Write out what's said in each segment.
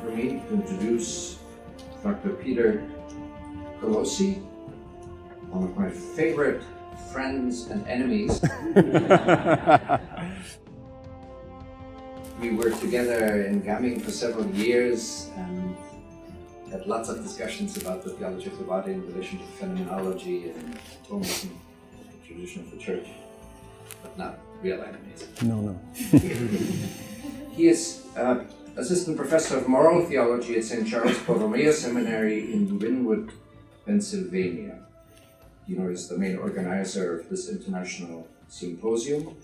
for me to introduce Dr. Peter Colosi, one of my favorite friends and enemies. We were together in Gamming for several years and had lots of discussions about the theology of the body in relation to phenomenology and Thomism, the tradition of the church, but not real enemies. No. He is assistant professor of moral theology at St. Charles Borromeo Seminary in Wynwood, Pennsylvania. He is the main organizer of this international symposium,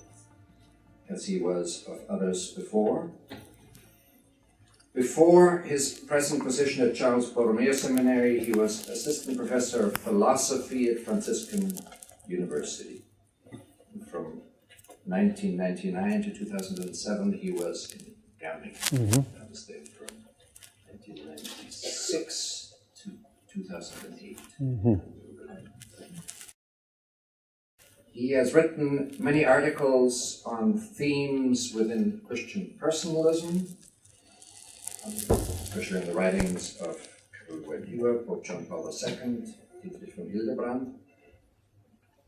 as he was of others before. Before his present position at Charles Borromeo Seminary, he was assistant professor of philosophy at Franciscan University. From 1999 to 2007, he was in Gamming. I was there from 1996 to 2008. He has written many articles on themes within Christian personalism, especially in the writings of Pope John Paul II, Dietrich von Hildebrand,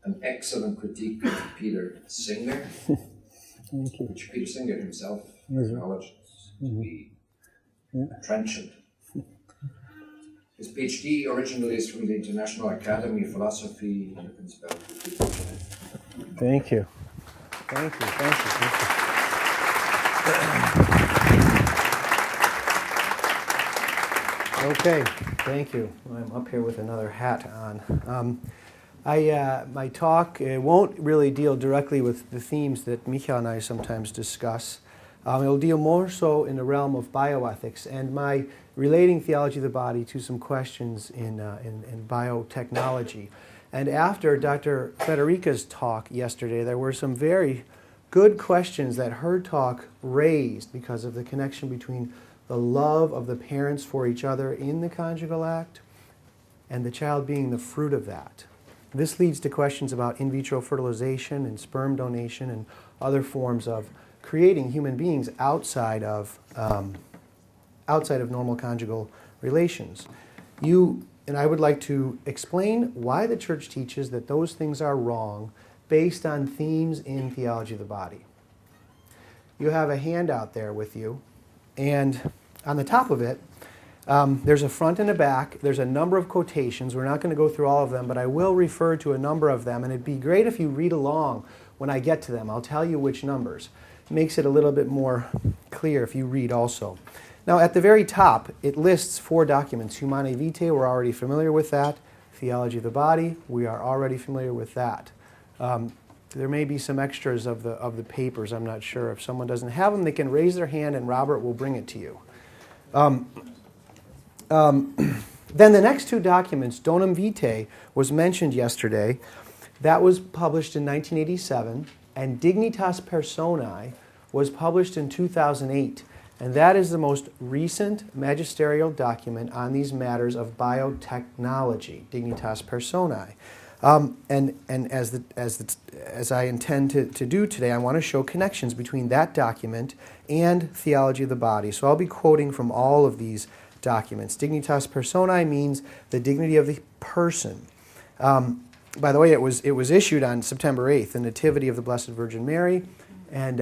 an excellent critique of Peter Singer, which Peter Singer himself acknowledged to be trenchant. His PhD originally is from the International Academy of Philosophy in the Principality of Utrecht. Thank you. Okay, thank you. I'm up here with another hat on. My talk won't really deal directly with the themes that Michael and I sometimes discuss. It'll deal more so in the realm of bioethics and my relating theology of the body to some questions in biotechnology. And after Dr. Federica's talk yesterday, there were some very good questions that her talk raised because of the connection between the love of the parents for each other in the conjugal act and the child being the fruit of that. This leads to questions about in vitro fertilization and sperm donation and other forms of creating human beings outside of normal conjugal relations. And I would like to explain why the church teaches that those things are wrong based on themes in theology of the body. You have a handout there with you, and on the top of it, there's a front and a back. There's a number of quotations. We're not going to go through all of them, but I will refer to a number of them, and it'd be great if you read along when I get to them. I'll tell you which numbers. It makes it a little bit more clear if you read also. Now, at the very top, it lists 4 documents. Humanae Vitae, we're already familiar with that. Theology of the Body, we are already familiar with that. There may be some extras of the papers. I'm not sure. If someone doesn't have them, they can raise their hand and Robert will bring it to you. Then the next 2 documents, Donum Vitae was mentioned yesterday. That was published in 1987, and Dignitas Personae was published in 2008. And that is the most recent magisterial document on these matters of biotechnology, Dignitas Personae. And as I intend to do today, I want to show connections between that document and theology of the body. So I'll be quoting from all of these documents. Dignitas Personae means the dignity of the person. By the way, it was issued on September 8th, the Nativity of the Blessed Virgin Mary, and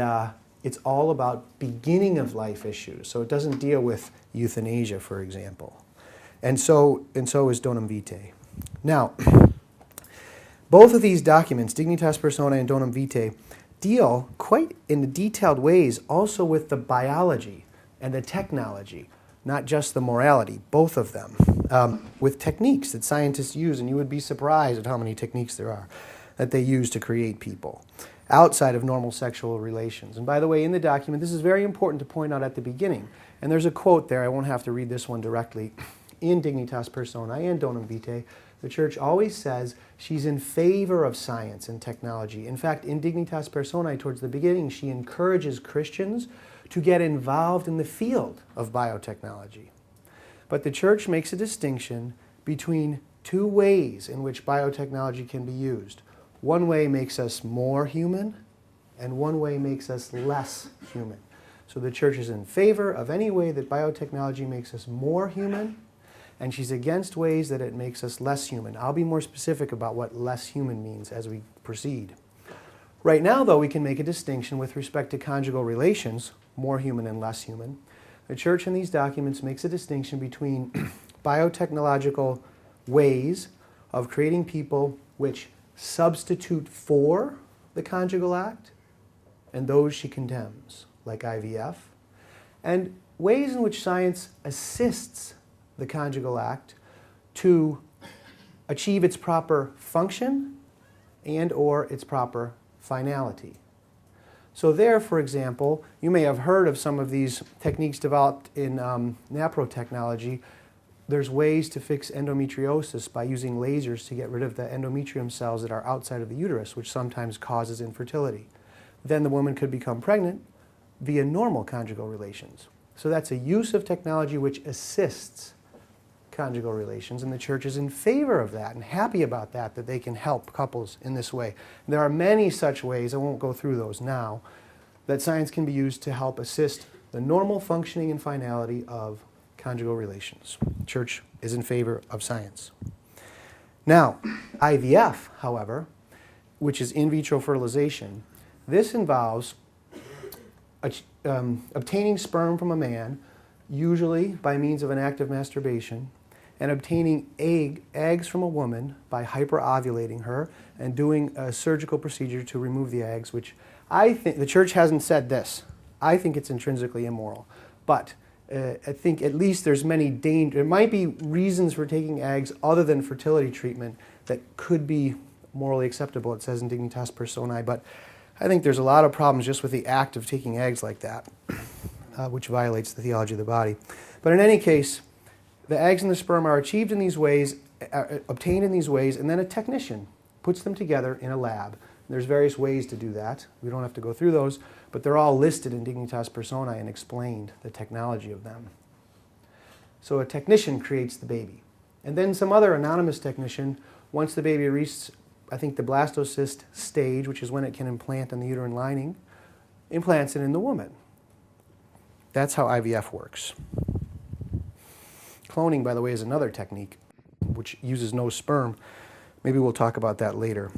it's all about beginning of life issues. So it doesn't deal with euthanasia, for example. And so is Donum Vitae. Now, both of these documents, Dignitas Personae and Donum Vitae, deal quite in detailed ways also with the biology and the technology, not just the morality, both of them, with techniques that scientists use, and you would be surprised at how many techniques there are that they use to create people outside of normal sexual relations. And by the way, in the document, this is very important to point out at the beginning, and there's a quote there, I won't have to read this one directly, in Dignitas Personae and Donum Vitae, the church always says she's in favor of science and technology. In fact, in Dignitas Personae, towards the beginning, she encourages Christians to get involved in the field of biotechnology. But the church makes a distinction between 2 ways in which biotechnology can be used. One way makes us more human, and one way makes us less human. So the church is in favor of any way that biotechnology makes us more human, and she's against ways that it makes us less human. I'll be more specific about what less human means as we proceed. Right now, though, we can make a distinction with respect to conjugal relations, more human and less human. The church in these documents makes a distinction between biotechnological ways of creating people which substitute for the conjugal act, and those she condemns, like IVF, and ways in which science assists the conjugal act to achieve its proper function and or its proper finality. So there, for example, you may have heard of some of these techniques developed in NAPRO technology. There's ways to fix endometriosis by using lasers to get rid of the endometrium cells that are outside of the uterus, which sometimes causes infertility. Then the woman could become pregnant via normal conjugal relations. So that's a use of technology which assists conjugal relations, and the church is in favor of that and happy about that they can help couples in this way. There are many such ways, I won't go through those now, that science can be used to help assist the normal functioning and finality of conjugal relations. The church is in favor of science. Now, IVF, however, which is in vitro fertilization, this involves obtaining sperm from a man, usually by means of an act of masturbation, and obtaining eggs from a woman by hyperovulating her and doing a surgical procedure to remove the eggs, which I think, the church hasn't said this, I think it's intrinsically immoral. But I think at least there's many there might be reasons for taking eggs other than fertility treatment that could be morally acceptable, it says in Dignitas Personae, but I think there's a lot of problems just with the act of taking eggs like that, which violates the theology of the body. But in any case, the eggs and the sperm are achieved in these ways, obtained in these ways, and then a technician puts them together in a lab. There's various ways to do that. We don't have to go through those, but they're all listed in Dignitas Personae and explained, the technology of them. So a technician creates the baby. And then some other anonymous technician, once the baby reaches, I think, the blastocyst stage, which is when it can implant in the uterine lining, implants it in the woman. That's how IVF works. Cloning, by the way, is another technique which uses no sperm. Maybe we'll talk about that later.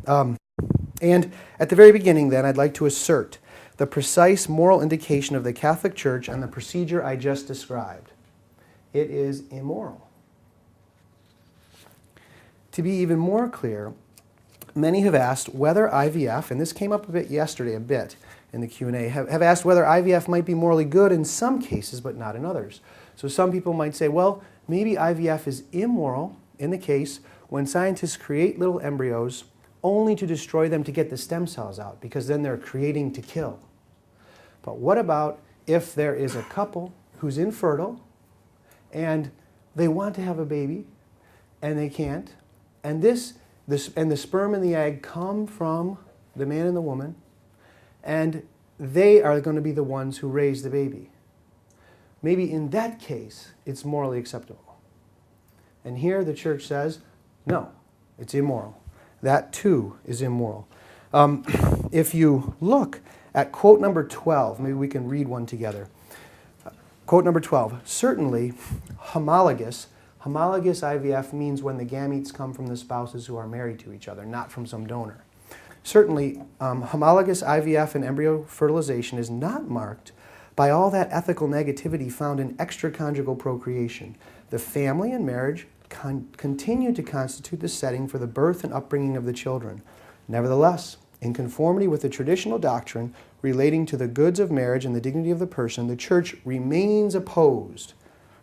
And at the very beginning, then, I'd like to assert the precise moral indication of the Catholic Church on the procedure I just described. It is immoral. To be even more clear, many have asked whether IVF, and this came up a bit yesterday, in the Q&A, have asked whether IVF might be morally good in some cases, but not in others. So some people might say, well, maybe IVF is immoral in the case when scientists create little embryos only to destroy them to get the stem cells out, because then they're creating to kill. But what about if there is a couple who's infertile and they want to have a baby and they can't, and the sperm and the egg come from the man and the woman, and they are going to be the ones who raise the baby? Maybe in that case, it's morally acceptable. And here the church says, no, it's immoral. That too is immoral. If you look at quote number 12, maybe we can read one together. Quote number 12, certainly homologous IVF means when the gametes come from the spouses who are married to each other, not from some donor. Certainly, homologous IVF and embryo fertilization is not marked by all that ethical negativity found in extraconjugal procreation. The family and marriage continue to constitute the setting for the birth and upbringing of the children. Nevertheless, in conformity with the traditional doctrine relating to the goods of marriage and the dignity of the person, the Church remains opposed,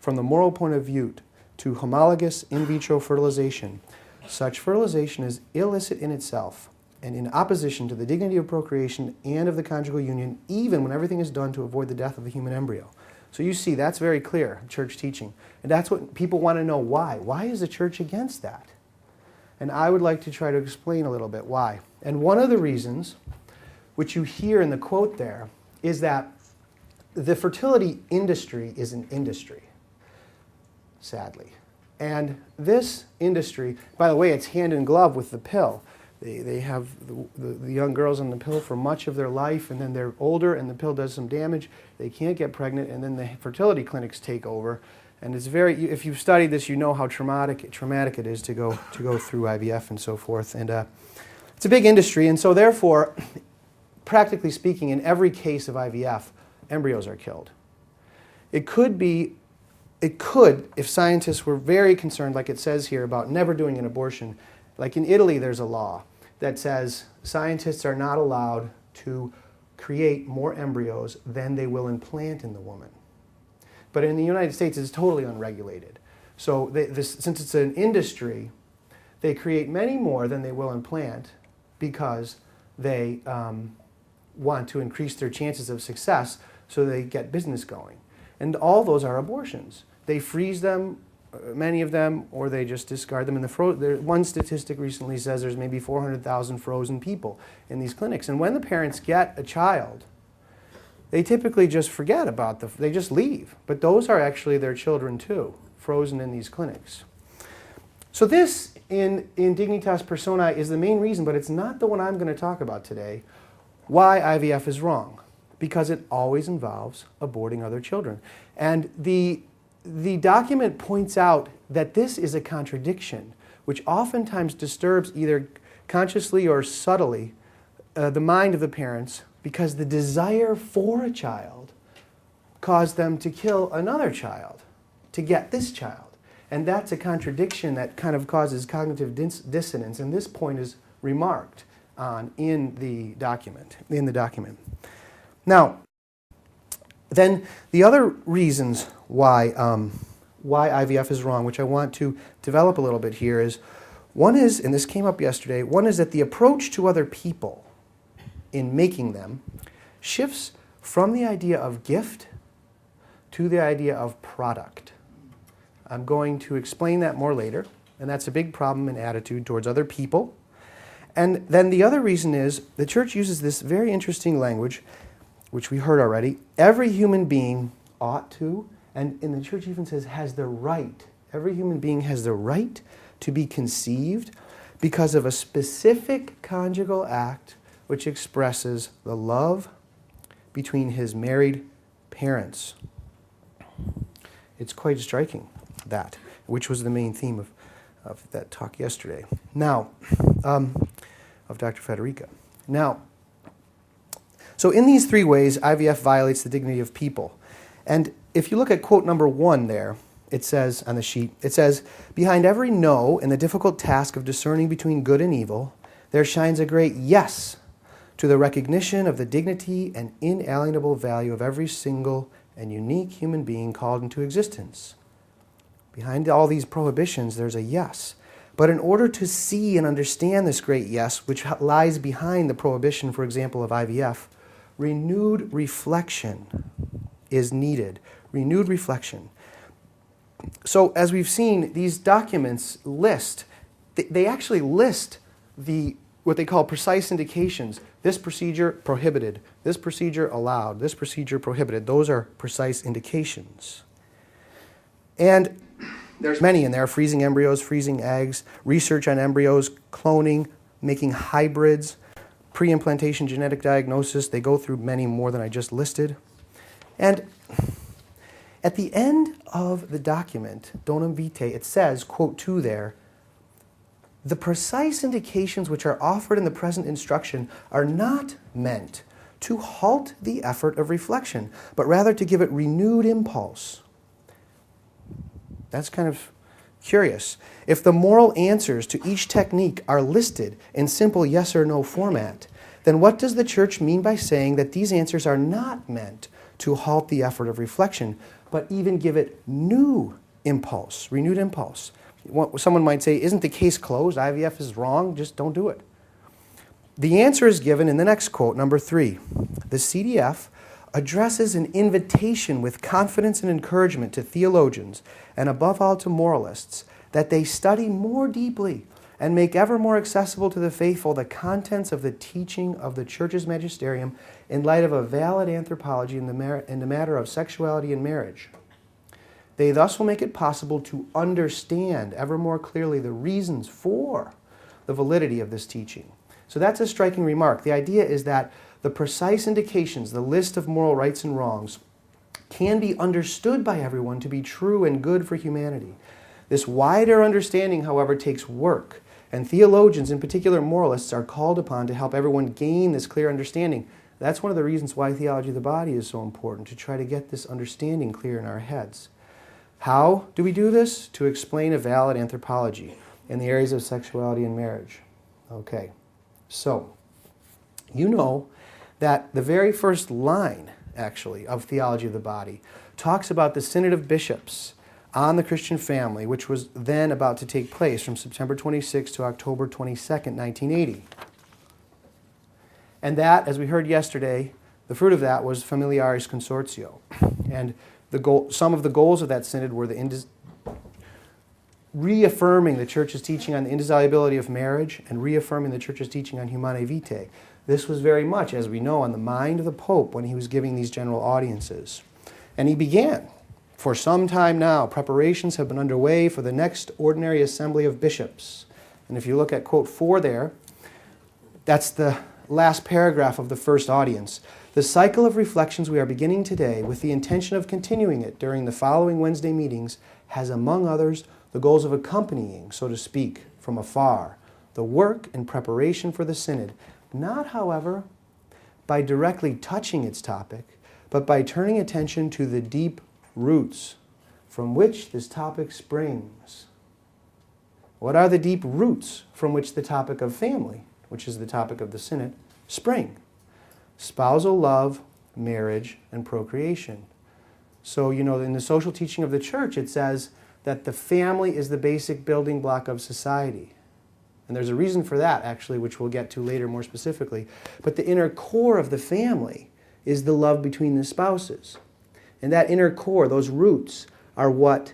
from the moral point of view, to homologous in vitro fertilization. Such fertilization is illicit in itself and in opposition to the dignity of procreation and of the conjugal union, even when everything is done to avoid the death of the human embryo. So you see, that's very clear, church teaching. And that's what people want to know, why. Why is the church against that? And I would like to try to explain a little bit why. And one of the reasons, which you hear in the quote there, is that the fertility industry is an industry, sadly. And this industry, by the way, it's hand in glove with the pill. They have the young girls on the pill for much of their life, and then they're older and the pill does some damage. They can't get pregnant, and then the fertility clinics take over. And it's very, if you've studied this, you know how traumatic it is to go through IVF and so forth. And it's a big industry, and so therefore, practically speaking, in every case of IVF, embryos are killed. It could, if scientists were very concerned, like it says here, about never doing an abortion. Like in Italy, there's a law that says scientists are not allowed to create more embryos than they will implant in the woman. But in the United States, it's totally unregulated. So since it's an industry, they create many more than they will implant because they want to increase their chances of success so they get business going. And all those are abortions. They freeze them, many of them, or they just discard them in the frozen. One statistic recently says there's maybe 400,000 frozen people in these clinics. And when the parents get a child, they typically just forget about they just leave. But those are actually their children too, frozen in these clinics. So this, in Dignitas Personae, is the main reason, but it's not the one I'm going to talk about today, why IVF is wrong. Because it always involves aborting other children. And the document points out that this is a contradiction, which oftentimes disturbs either consciously or subtly the mind of the parents, because the desire for a child caused them to kill another child to get this child. And that's a contradiction that kind of causes cognitive dissonance, and this point is remarked on in the document. Now, then the other reasons why IVF is wrong, which I want to develop a little bit here, is one is, and this came up yesterday, one is that the approach to other people in making them shifts from the idea of gift to the idea of product. I'm going to explain that more later, and that's a big problem in attitude towards other people. And then the other reason is the church uses this very interesting language, which we heard already. Every human being ought to, and the church even says has the right. Every human being has the right to be conceived because of a specific conjugal act which expresses the love between his married parents. It's quite striking, that, which was the main theme of that talk yesterday. Now, of Dr. Federica. Now, so in these three ways, IVF violates the dignity of people. And if you look at quote number 1 there, it says on the sheet, it says, behind every no in the difficult task of discerning between good and evil, there shines a great yes to the recognition of the dignity and inalienable value of every single and unique human being called into existence. Behind all these prohibitions, there's a yes. But in order to see and understand this great yes, which lies behind the prohibition, for example, of IVF, renewed reflection is needed. Renewed reflection. So as we've seen, these documents list, they actually list what they call precise indications. This procedure prohibited, this procedure allowed, this procedure prohibited. Those are precise indications. And there's many in there: freezing embryos, freezing eggs, research on embryos, cloning, making hybrids, pre-implantation genetic diagnosis. They go through many more than I just listed. And at the end of the document, Donum Vitae, it says, quote 2 there, the precise indications which are offered in the present instruction are not meant to halt the effort of reflection, but rather to give it renewed impulse. That's kind of curious. If the moral answers to each technique are listed in simple yes or no format, then what does the church mean by saying that these answers are not meant to halt the effort of reflection, but even give it new impulse, renewed impulse? Someone might say, isn't the case closed? IVF is wrong, just don't do it. The answer is given in the next quote, number 3. The CDF addresses an invitation with confidence and encouragement to theologians, and above all to moralists, that they study more deeply and make ever more accessible to the faithful the contents of the teaching of the Church's magisterium in light of a valid anthropology in the matter of sexuality and marriage. They thus will make it possible to understand ever more clearly the reasons for the validity of this teaching. So that's a striking remark. The idea is that the precise indications, the list of moral rights and wrongs, can be understood by everyone to be true and good for humanity. This wider understanding, however, takes work, and theologians, in particular moralists, are called upon to help everyone gain this clear understanding. That's one of the reasons why theology of the body is so important, to try to get this understanding clear in our heads. How do we do this? To explain a valid anthropology in the areas of sexuality and marriage. Okay, so you know that the very first line, actually, of Theology of the Body talks about the Synod of Bishops on the Christian family, which was then about to take place from September 26 to October 22nd, 1980. And that, as we heard yesterday, the fruit of that was Familiaris Consortio. And some of the goals of that synod were reaffirming the Church's teaching on the indissolubility of marriage and reaffirming the Church's teaching on Humanae Vitae. This was very much, as we know, on the mind of the Pope when he was giving these general audiences. And he began. For some time now, preparations have been underway for the next ordinary assembly of bishops. And if you look at quote 4 there, that's the last paragraph of the first audience. The cycle of reflections we are beginning today with the intention of continuing it during the following Wednesday meetings has, among others, the goals of accompanying, so to speak, from afar, the work and preparation for the synod, not, however, by directly touching its topic, but by turning attention to the deep roots from which this topic springs. What are the deep roots from which the topic of family, which is the topic of the synod, spring? Spousal love, marriage, and procreation. So, in the social teaching of the Church, it says that the family is the basic building block of society. And there's a reason for that, actually, which we'll get to later more specifically. But the inner core of the family is the love between the spouses. And that inner core, those roots, are what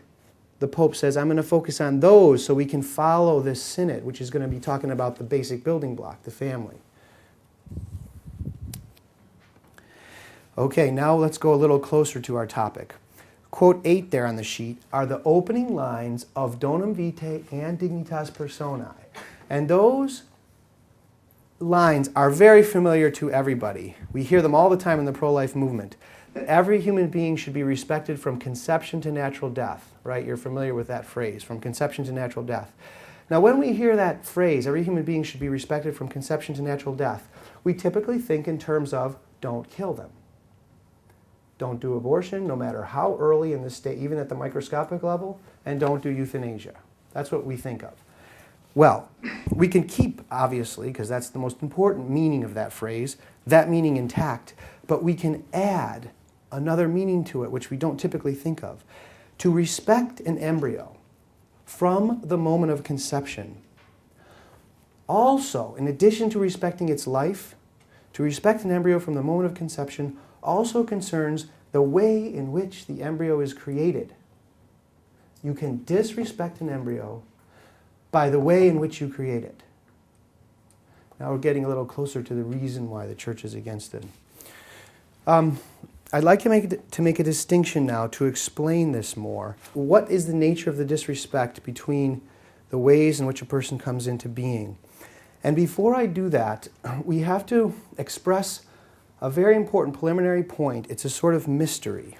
the Pope says, I'm going to focus on those so we can follow this synod, which is going to be talking about the basic building block, the family. Okay, now let's go a little closer to our topic. Quote 8 there on the sheet are the opening lines of Donum Vitae and Dignitas Personae. And those lines are very familiar to everybody. We hear them all the time in the pro-life movement. That every human being should be respected from conception to natural death, right? You're familiar with that phrase, from conception to natural death. Now, when we hear that phrase, every human being should be respected from conception to natural death, we typically think in terms of don't kill them. Don't do abortion, no matter how early in the state, even at the microscopic level, and don't do euthanasia. That's what we think of. Well, we can keep, obviously, because that's the most important meaning of that phrase, that meaning intact, but we can add another meaning to it, which we don't typically think of. To respect an embryo from the moment of conception, also, in addition to respecting its life, to respect an embryo from the moment of conception also concerns the way in which the embryo is created. You can disrespect an embryo by the way in which you create it. Now we're getting a little closer to the reason why the Church is against it. I'd like to make a distinction now to explain this more. What is the nature of the disrespect between the ways in which a person comes into being? And before I do that, we have to express a very important preliminary point. It's a sort of mystery.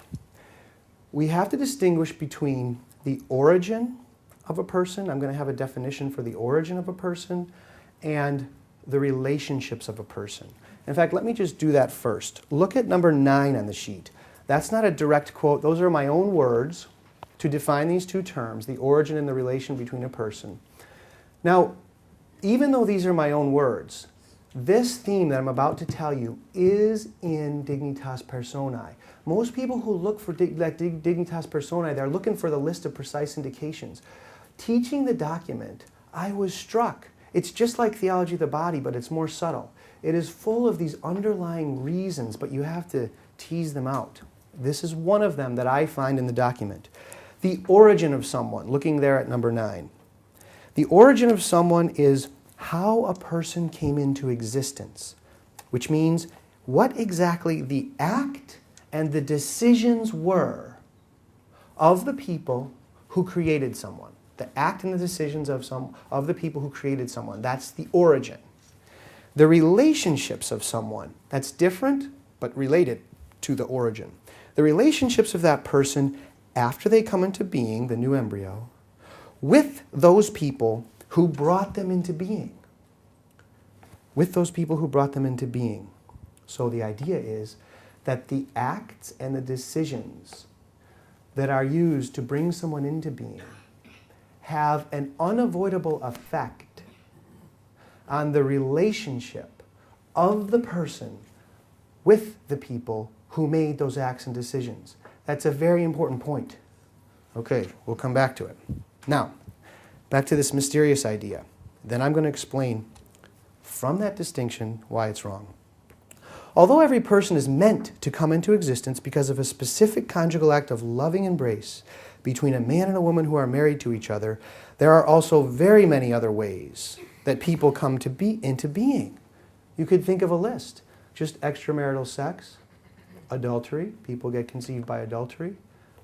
We have to distinguish between the origin of a person, I'm going to have a definition for the origin of a person, and the relationships of a person. In fact, let me just do that first. Look at number 9 on the sheet. That's not a direct quote. Those are my own words to define these two terms, the origin and the relation between a person. Now, even though these are my own words, this theme that I'm about to tell you is in Dignitas Personae. Most people who look for Dignitas Personae, they're looking for the list of precise indications. Teaching the document, I was struck. It's just like Theology of the Body, but it's more subtle. It is full of these underlying reasons, but you have to tease them out. This is one of them that I find in the document. The origin of someone, looking there at number 9. The origin of someone is how a person came into existence, which means what exactly the act and the decisions were of the people who created someone. The act and the decisions of the people who created someone. That's the origin. The relationships of someone. That's different, but related to the origin. The relationships of that person after they come into being, the new embryo, with those people who brought them into being. With those people who brought them into being. So the idea is that the acts and the decisions that are used to bring someone into being have an unavoidable effect on the relationship of the person with the people who made those acts and decisions. That's a very important point. Okay, we'll come back to it. Now, back to this mysterious idea. Then I'm going to explain from that distinction why it's wrong. Although every person is meant to come into existence because of a specific conjugal act of loving embrace between a man and a woman who are married to each other, there are also very many other ways that people come to be into being. You could think of a list. Just extramarital sex, adultery, people get conceived by adultery,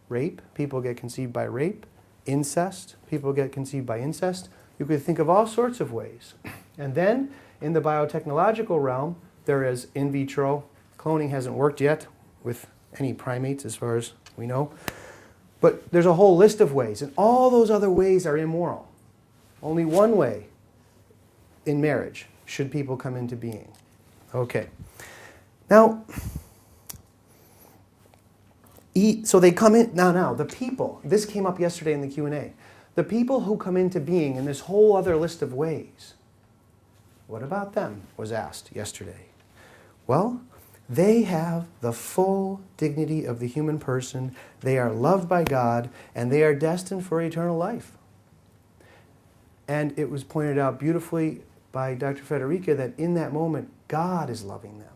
rape, people get conceived by rape, incest, people get conceived by incest. You could think of all sorts of ways. And then, in the biotechnological realm, there is in vitro. Cloning hasn't worked yet with any primates as far as we know. But there's a whole list of ways, and all those other ways are immoral. Only one way in marriage should people come into being. Okay. Now, so they come in, now, the people, this came up yesterday in the Q&A. The people who come into being in this whole other list of ways, what about them, was asked yesterday. Well, they have the full dignity of the human person. They are loved by God, and they are destined for eternal life. And it was pointed out beautifully by Dr. Federica that in that moment, God is loving them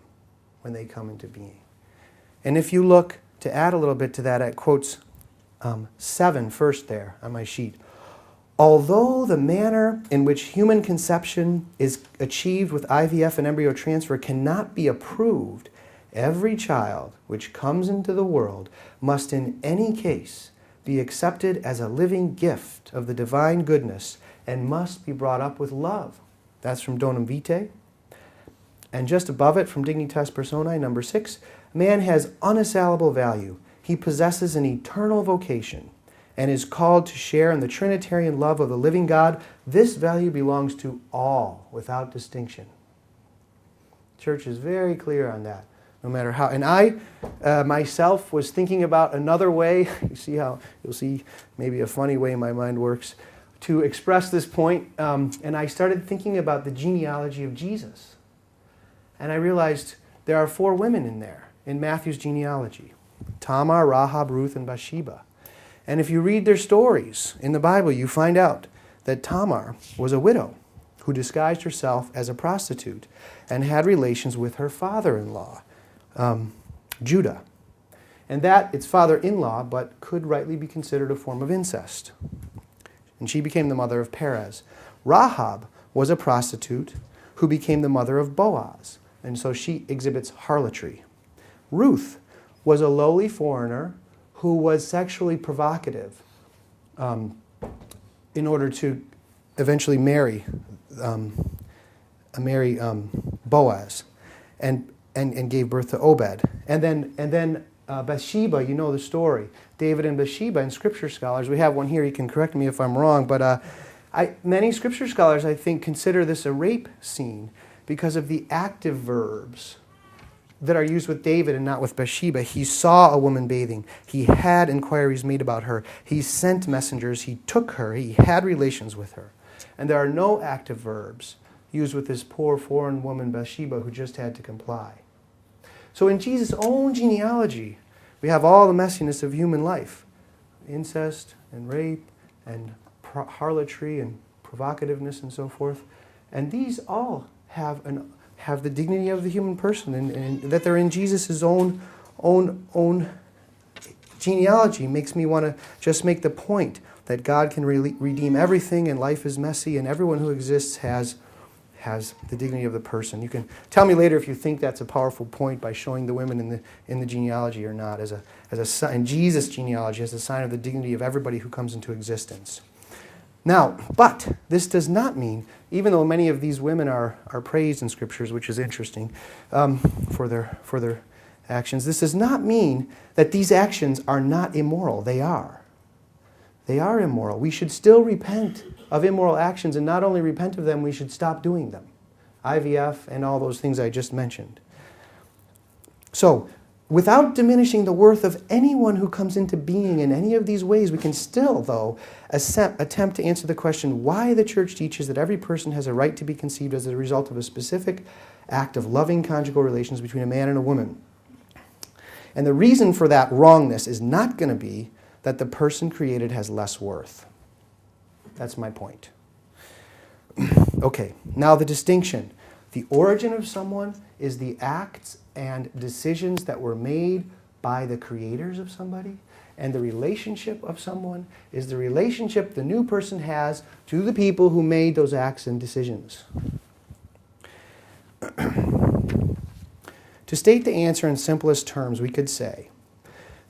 when they come into being. And if you look, to add a little bit to that, at quotes 7 first there on my sheet. Although the manner in which human conception is achieved with IVF and embryo transfer cannot be approved, every child which comes into the world must in any case be accepted as a living gift of the divine goodness and must be brought up with love. That's from Donum Vitae. And just above it, from Dignitas Personae, number 6, man has unassailable value. He possesses an eternal vocation and is called to share in the Trinitarian love of the living God. This value belongs to all without distinction. The Church is very clear on that, no matter how. And I, myself, was thinking about another way. You'll see maybe a funny way my mind works, to express this point. And I started thinking about the genealogy of Jesus. And I realized there are 4 women in there, in Matthew's genealogy. Tamar, Rahab, Ruth, and Bathsheba. And if you read their stories in the Bible, you find out that Tamar was a widow who disguised herself as a prostitute and had relations with her father-in-law, Judah. And that, it's father-in-law, but could rightly be considered a form of incest. And she became the mother of Perez. Rahab was a prostitute who became the mother of Boaz. And so she exhibits harlotry. Ruth was a lowly foreigner who was sexually provocative in order to eventually marry Boaz and gave birth to Obed. And then Bathsheba, you know the story. David and Bathsheba, and Scripture scholars, we have one here, you can correct me if I'm wrong, but many Scripture scholars, I think, consider this a rape scene because of the active verbs that are used with David and not with Bathsheba. He saw a woman bathing. He had inquiries made about her. He sent messengers. He took her. He had relations with her. And there are no active verbs used with this poor foreign woman Bathsheba who just had to comply. So in Jesus' own genealogy, we have all the messiness of human life. Incest and rape and harlotry and provocativeness and so forth. And these all have the dignity of the human person, and that they're in Jesus' own genealogy makes me want to just make the point that God can redeem everything, and life is messy, and everyone who exists has the dignity of the person. You can tell me later if you think that's a powerful point by showing the women in the genealogy or not, as a sign, Jesus' genealogy as a sign of the dignity of everybody who comes into existence. Now, but this does not mean, even though many of these women are praised in scriptures, which is interesting, for their actions, this does not mean that these actions are not immoral. They are. They are immoral. We should still repent of immoral actions, and not only repent of them, we should stop doing them. IVF and all those things I just mentioned. So, without diminishing the worth of anyone who comes into being in any of these ways, we can still, though, attempt to answer the question why the church teaches that every person has a right to be conceived as a result of a specific act of loving conjugal relations between a man and a woman. And the reason for that wrongness is not going to be that the person created has less worth. That's my point. Okay, now the distinction. The origin of someone is the acts and decisions that were made by the creators of somebody, and the relationship of someone is the relationship the new person has to the people who made those acts and decisions. To state the answer in simplest terms, we could say,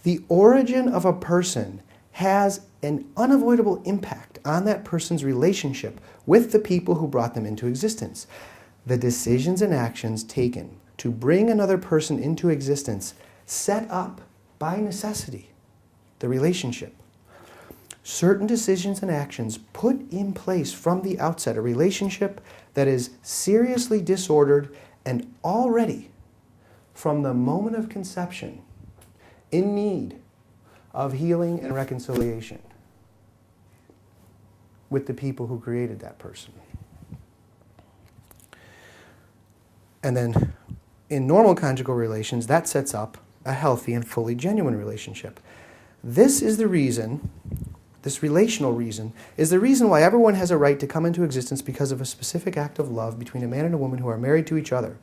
the origin of a person has an unavoidable impact on that person's relationship with the people who brought them into existence. The decisions and actions taken to bring another person into existence set up, by necessity, the relationship. Certain decisions and actions put in place from the outset a relationship that is seriously disordered and already, from the moment of conception, in need of healing and reconciliation with the people who created that person. And then in normal conjugal relations, that sets up a healthy and fully genuine relationship. This is the reason, this relational reason, is the reason why everyone has a right to come into existence because of a specific act of love between a man and a woman who are married to each other.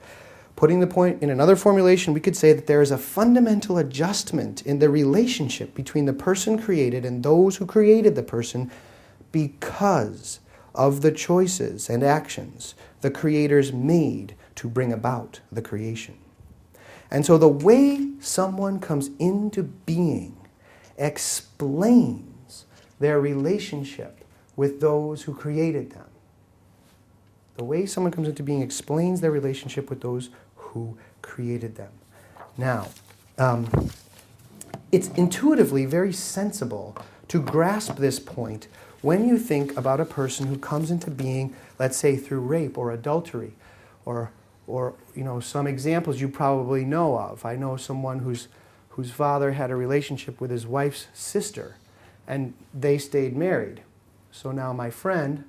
Putting the point in another formulation, we could say that there is a fundamental adjustment in the relationship between the person created and those who created the person because of the choices and actions the creators made to bring about the creation. And so the way someone comes into being explains their relationship with those who created them. The way someone comes into being explains their relationship with those who created them. Now, it's intuitively very sensible to grasp this point when you think about a person who comes into being, let's say, through rape or adultery, or some examples you probably know of. I know someone whose father had a relationship with his wife's sister, and they stayed married. So now my friend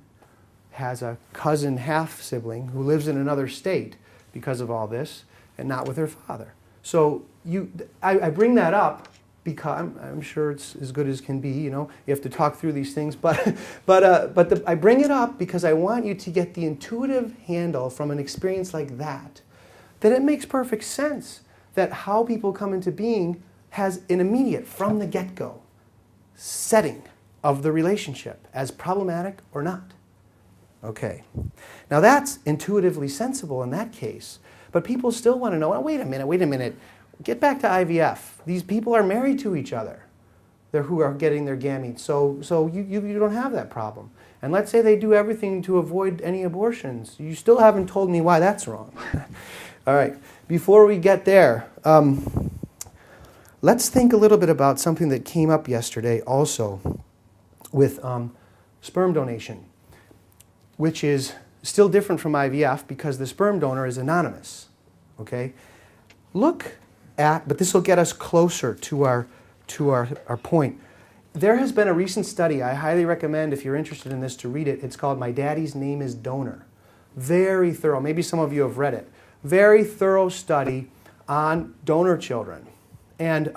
has a cousin half-sibling who lives in another state because of all this, and not with her father. So I bring that up because I'm sure it's as good as can be. You have to talk through these things, but I bring it up because I want you to get the intuitive handle from an experience like that it makes perfect sense that how people come into being has an immediate, from the get-go, setting of the relationship as problematic or not. Okay. Now that's intuitively sensible in that case, but people still want to know, oh, wait a minute, get back to IVF. These people are married to each other. They're who are getting their gametes, so you don't have that problem. And let's say they do everything to avoid any abortions. You still haven't told me why that's wrong. All right, before we get there, let's think a little bit about something that came up yesterday also with sperm donation, which is still different from IVF because the sperm donor is anonymous. Okay? Look at, but this will get us closer to our point. There has been a recent study, I highly recommend if you're interested in this to read it. It's called My Daddy's Name is Donor. Very thorough. Maybe some of you have read it. Very thorough study on donor children. And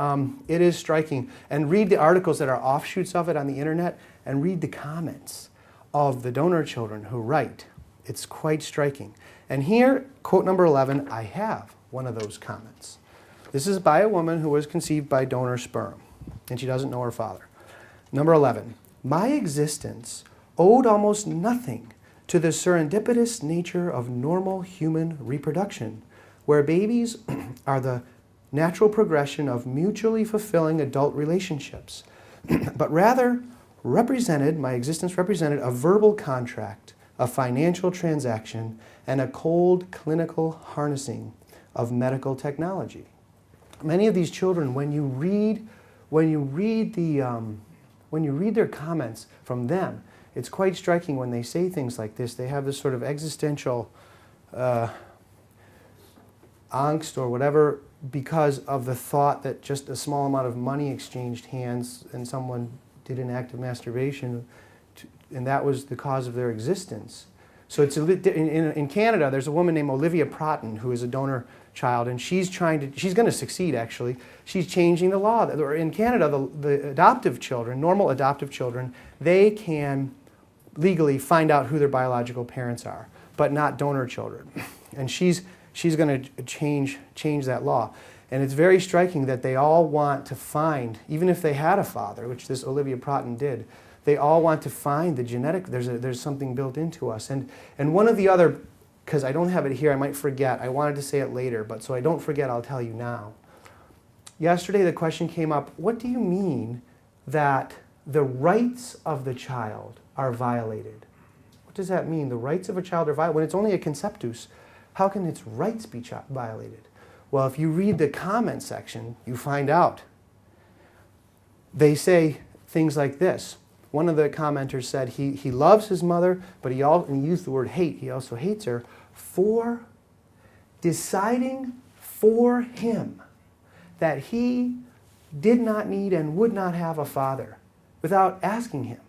it is striking. And read the articles that are offshoots of it on the internet, and read the comments of the donor children who write. It's quite striking. And here, quote number 11, I have one of those comments. This is by a woman who was conceived by donor sperm, and she doesn't know her father. Number 11, my existence owed almost nothing to the serendipitous nature of normal human reproduction, where babies are the natural progression of mutually fulfilling adult relationships, but rather my existence represented a verbal contract, a financial transaction, and a cold clinical harnessing of medical technology. Many of these children, when you read their comments from them, it's quite striking when they say things like this. They have this sort of existential angst or whatever because of the thought that just a small amount of money exchanged hands and someone did an act of masturbation, and that was the cause of their existence. So it's in Canada, there's a woman named Olivia Pratton who is a donor child, and she's going to succeed actually. She's changing the law. In Canada, the adoptive children, normal adoptive children, they can legally find out who their biological parents are, but not donor children. And she's going to change that law. And it's very striking that they all want to find, even if they had a father, which this Olivia Pratton did, they all want to find the genetic, there's something built into us. And one of the other, because I don't have it here, I might forget, I wanted to say it later, but so I don't forget, I'll tell you now. Yesterday the question came up, what do you mean that the rights of the child are violated? What does that mean? The rights of a child are violated? When it's only a conceptus, how can its rights be violated? Well, if you read the comment section, you find out. They say things like this. One of the commenters said he loves his mother, but he used the word hate. He also hates her for deciding for him that he did not need and would not have a father without asking him.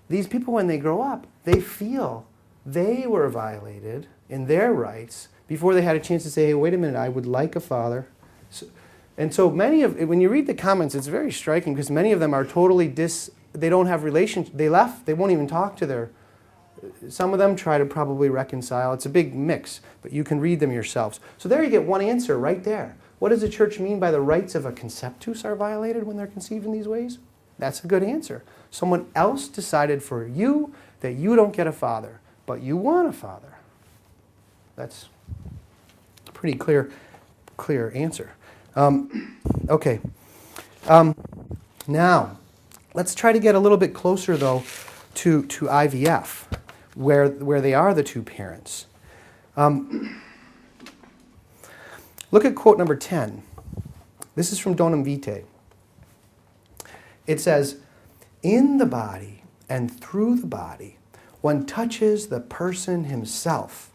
These people, when they grow up, they feel they were violated in their rights before they had a chance to say, hey, wait a minute, I would like a father. So when you read the comments, it's very striking because many of them are totally they don't have relations. They left. They won't even talk to some of them try to probably reconcile. It's a big mix, but you can read them yourselves. So there you get one answer right there. What does the church mean by the rights of a conceptus are violated when they're conceived in these ways? That's a good answer. Someone else decided for you that you don't get a father, but you want a father. That's a pretty clear answer. Okay. Now, let's try to get a little bit closer, though, to IVF, where they are the two parents. Look at quote number 10. This is from Donum Vitae. It says, in the body and through the body, one touches the person himself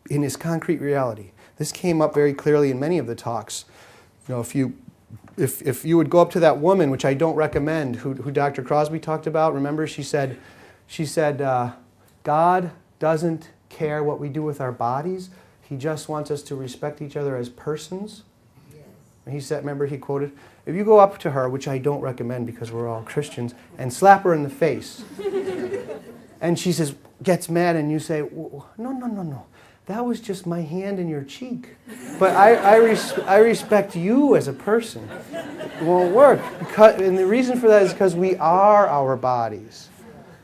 in his concrete reality. This came up very clearly in many of the talks. You know, if you would go up to that woman, which I don't recommend, who Dr. Crosby talked about, remember she said, God doesn't care what we do with our bodies. He just wants us to respect each other as persons. Yes. He said, remember he quoted, if you go up to her, which I don't recommend because we're all Christians, and slap her in the face, and she gets mad, and you say, no. That was just my hand in your cheek. But I respect you as a person. It won't work. And the reason for that is because we are our bodies.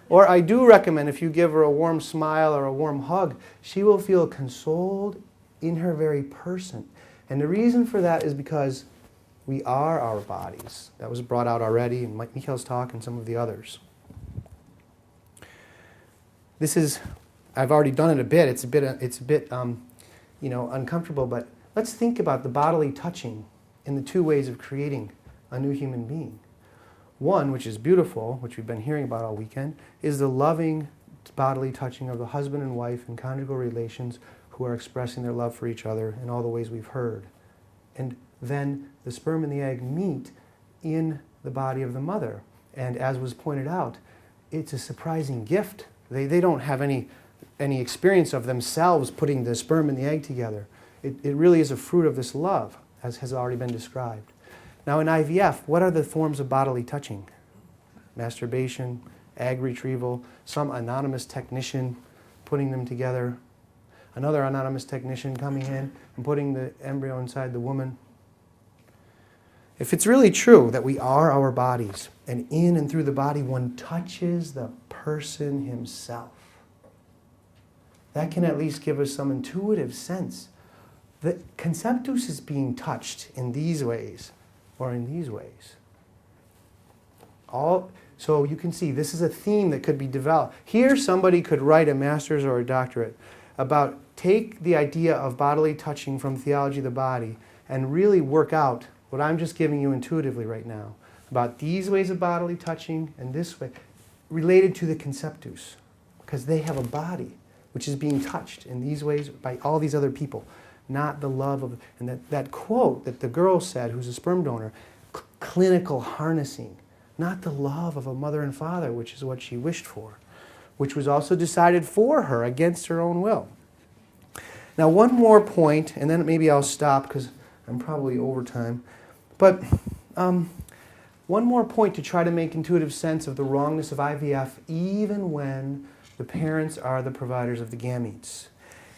Or I do recommend if you give her a warm smile or a warm hug, she will feel consoled in her very person. And the reason for that is because we are our bodies. That was brought out already in Mikhail's talk and some of the others. I've already done it a bit. It's a bit uncomfortable. But let's think about the bodily touching in the two ways of creating a new human being. One, which is beautiful, which we've been hearing about all weekend, is the loving bodily touching of the husband and wife in conjugal relations who are expressing their love for each other in all the ways we've heard. And then the sperm and the egg meet in the body of the mother. And as was pointed out, it's a surprising gift. They don't have any experience of themselves putting the sperm and the egg together. It really is a fruit of this love, as has already been described. Now in IVF, what are the forms of bodily touching? Masturbation, egg retrieval, some anonymous technician putting them together, another anonymous technician coming in and putting the embryo inside the woman. If it's really true that we are our bodies, and in and through the body one touches the person himself, that can at least give us some intuitive sense that conceptus is being touched in these ways or in these ways. So you can see this is a theme that could be developed. Here somebody could write a master's or a doctorate about take the idea of bodily touching from theology of the body and really work out what I'm just giving you intuitively right now about these ways of bodily touching and this way related to the conceptus, because they have a body which is being touched in these ways by all these other people, not the love of, and that quote that the girl said, who's a sperm donor, clinical harnessing, not the love of a mother and father, which is what she wished for, which was also decided for her against her own will. Now, one more point, and then maybe I'll stop because I'm probably over time, but one more point to try to make intuitive sense of the wrongness of IVF, even when the parents are the providers of the gametes.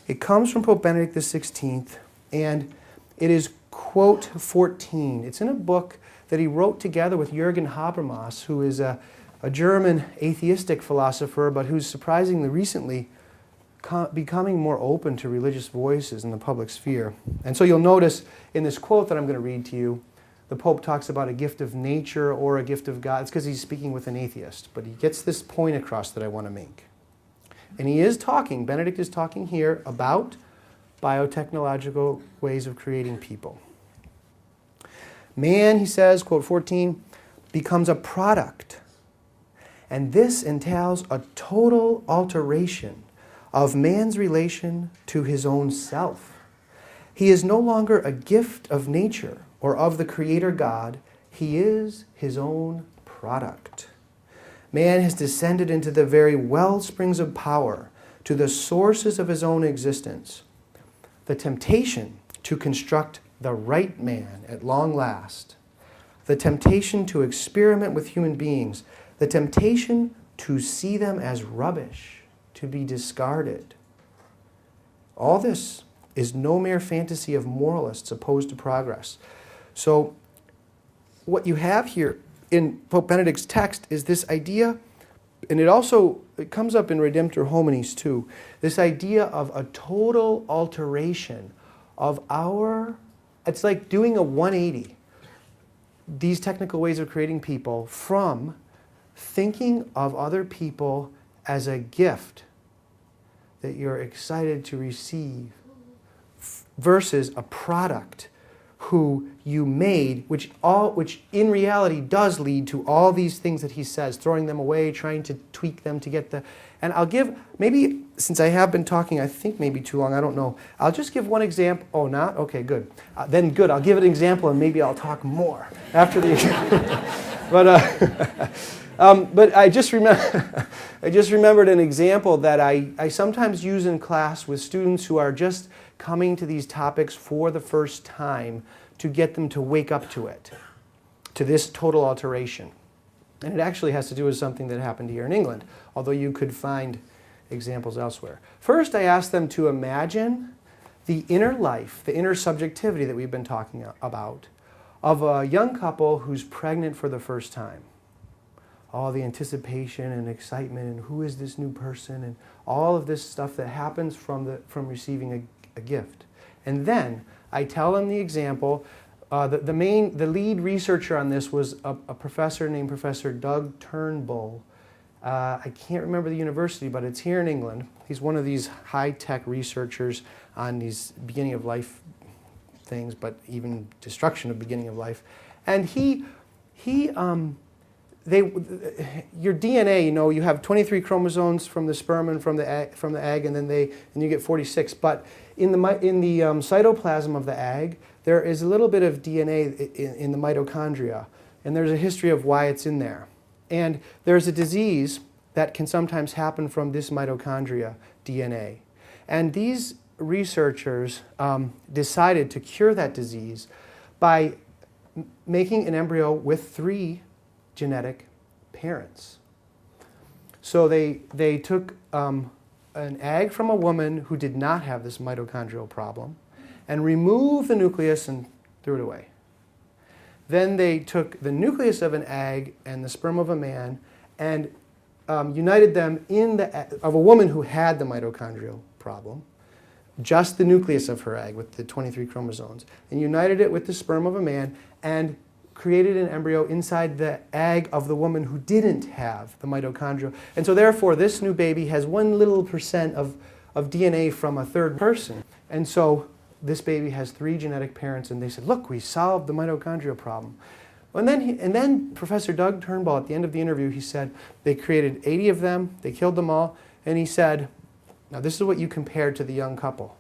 It comes from Pope Benedict XVI, and it is quote 14. It's in a book that he wrote together with Jürgen Habermas, who is a German atheistic philosopher, but who's surprisingly recently becoming more open to religious voices in the public sphere. And so you'll notice in this quote that I'm going to read to you, the Pope talks about a gift of nature or a gift of God. It's because he's speaking with an atheist, but he gets this point across that I want to make. And he is talking, Benedict is talking here about biotechnological ways of creating people. Man, he says, quote 14, becomes a product. And this entails a total alteration of man's relation to his own self. He is no longer a gift of nature or of the Creator God. He is his own product. Man has descended into the very well springs of power, to the sources of his own existence. The temptation to construct the right man at long last, the temptation to experiment with human beings, the temptation to see them as rubbish, to be discarded. All this is no mere fantasy of moralists opposed to progress. So what you have here in Pope Benedict's text is this idea, and it comes up in Redemptor Hominis too, this idea of a total alteration of it's like doing a 180, these technical ways of creating people, from thinking of other people as a gift that you're excited to receive versus a product who you made, which in reality does lead to all these things that he says, throwing them away, trying to tweak them to get the... And I'll give, maybe, since I have been talking, I think maybe too long, I don't know. I'll just give one example. Oh, not? Okay, good. Then good, I'll give an example and maybe I'll talk more after the but I just remembered an example that I sometimes use in class with students who are just coming to these topics for the first time to get them to wake up to it, to this total alteration. And it actually has to do with something that happened here in England, although you could find examples elsewhere. First, I asked them to imagine the inner life, the inner subjectivity that we've been talking about, of a young couple who's pregnant for the first time. All the anticipation and excitement and who is this new person and all of this stuff that happens from receiving a gift. And then I tell them the example. The lead researcher on this was a professor named Professor Doug Turnbull. I can't remember the university, but it's here in England. He's one of these high-tech researchers on these beginning of life things, but even destruction of beginning of life. And your DNA, you have 23 chromosomes from the sperm and from the egg, and then you get 46. But in the cytoplasm of the egg, there is a little bit of DNA in the mitochondria, and there's a history of why it's in there. And there's a disease that can sometimes happen from this mitochondria DNA. And these researchers decided to cure that disease by making an embryo with 3 genetic parents. So they took an egg from a woman who did not have this mitochondrial problem and removed the nucleus and threw it away. Then they took the nucleus of an egg and the sperm of a man and united them of a woman who had the mitochondrial problem, just the nucleus of her egg with the 23 chromosomes, and united it with the sperm of a man and created an embryo inside the egg of the woman who didn't have the mitochondria. And so therefore, this new baby has 1 little % of DNA from a third person. And so this baby has 3 genetic parents, and they said, look, we solved the mitochondria problem. And then Professor Doug Turnbull, at the end of the interview, he said, they created 80 of them, they killed them all, and he said, now this is what you compared to the young couple.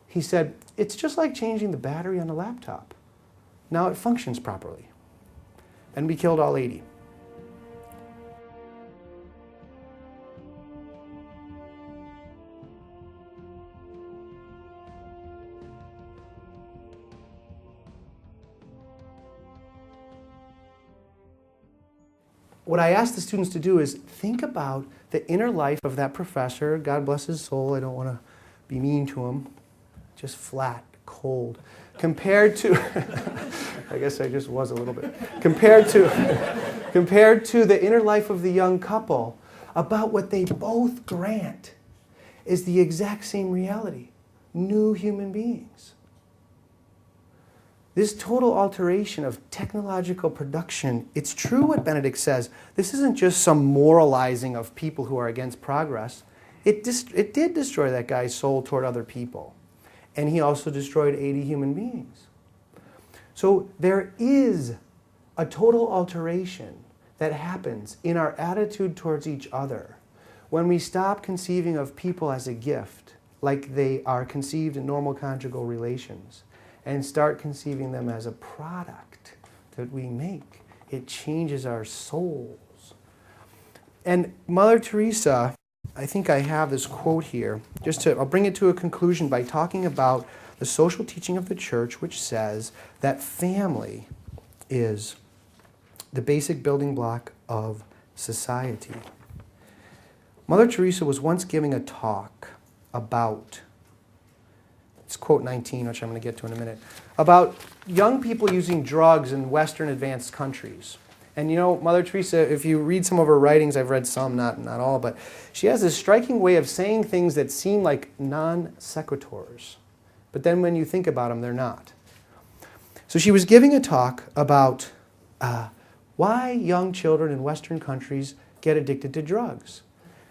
He said, it's just like changing the battery on a laptop. Now it functions properly. And we killed all 80. What I asked the students to do is think about the inner life of that professor. God bless his soul. I don't want to be mean to him. Just flat, cold. Compared to, I guess I just was a little bit. Compared to the inner life of the young couple, about what they both grant is the exact same reality. New human beings. This total alteration of technological production, it's true what Benedict says. This isn't just some moralizing of people who are against progress. It did destroy that guy's soul toward other people. And he also destroyed 80 human beings. So there is a total alteration that happens in our attitude towards each other when we stop conceiving of people as a gift, like they are conceived in normal conjugal relations, and start conceiving them as a product that we make. It changes our souls. And Mother Teresa, I think I have this quote here. I'll bring it to a conclusion by talking about the social teaching of the Church, which says that family is the basic building block of society. Mother Teresa was once giving a talk about, it's quote 19, which I'm going to get to in a minute, about young people using drugs in Western advanced countries. And you know, Mother Teresa, if you read some of her writings, I've read some, not all, but she has this striking way of saying things that seem like non sequiturs. But then when you think about them, they're not. So she was giving a talk about why young children in Western countries get addicted to drugs.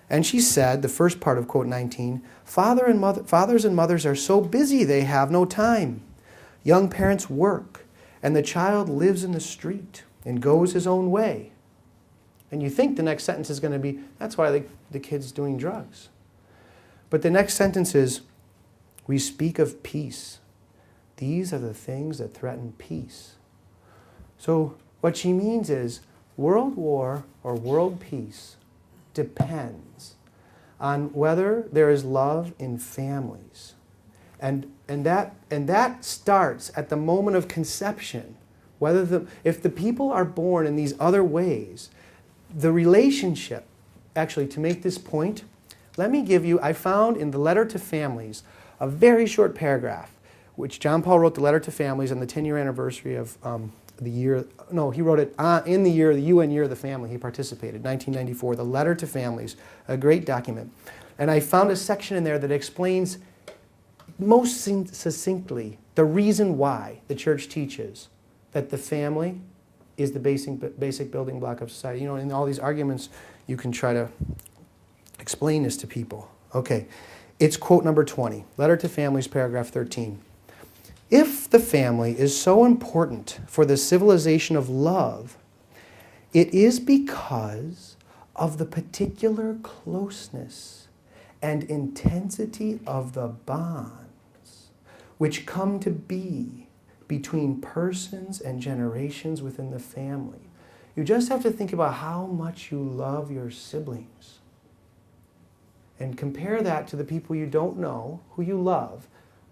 And she said, the first part of quote 19, fathers and mothers are so busy they have no time. Young parents work, and the child lives in the street and goes his own way. And you think the next sentence is going to be, that's why the kid's doing drugs. But the next sentence is, we speak of peace. These are the things that threaten peace. So what she means is, world war or world peace depends on whether there is love in families. And that starts at the moment of conception. If the people are born in these other ways, the relationship, actually to make this point, let me give you, I found in the letter to families a very short paragraph, which John Paul wrote the letter to families on the 10-year anniversary of the year, no, he wrote it in the UN year of the family. He participated, 1994, the letter to families, a great document. And I found a section in there that explains most succinctly the reason why the church teaches that the family is the basic building block of society. You know, in all these arguments, you can try to explain this to people. Okay, it's quote number 20, letter to families, paragraph 13. If the family is so important for the civilization of love, it is because of the particular closeness and intensity of the bonds which come to be between persons and generations within the family. You just have to think about how much you love your siblings and compare that to the people you don't know, who you love.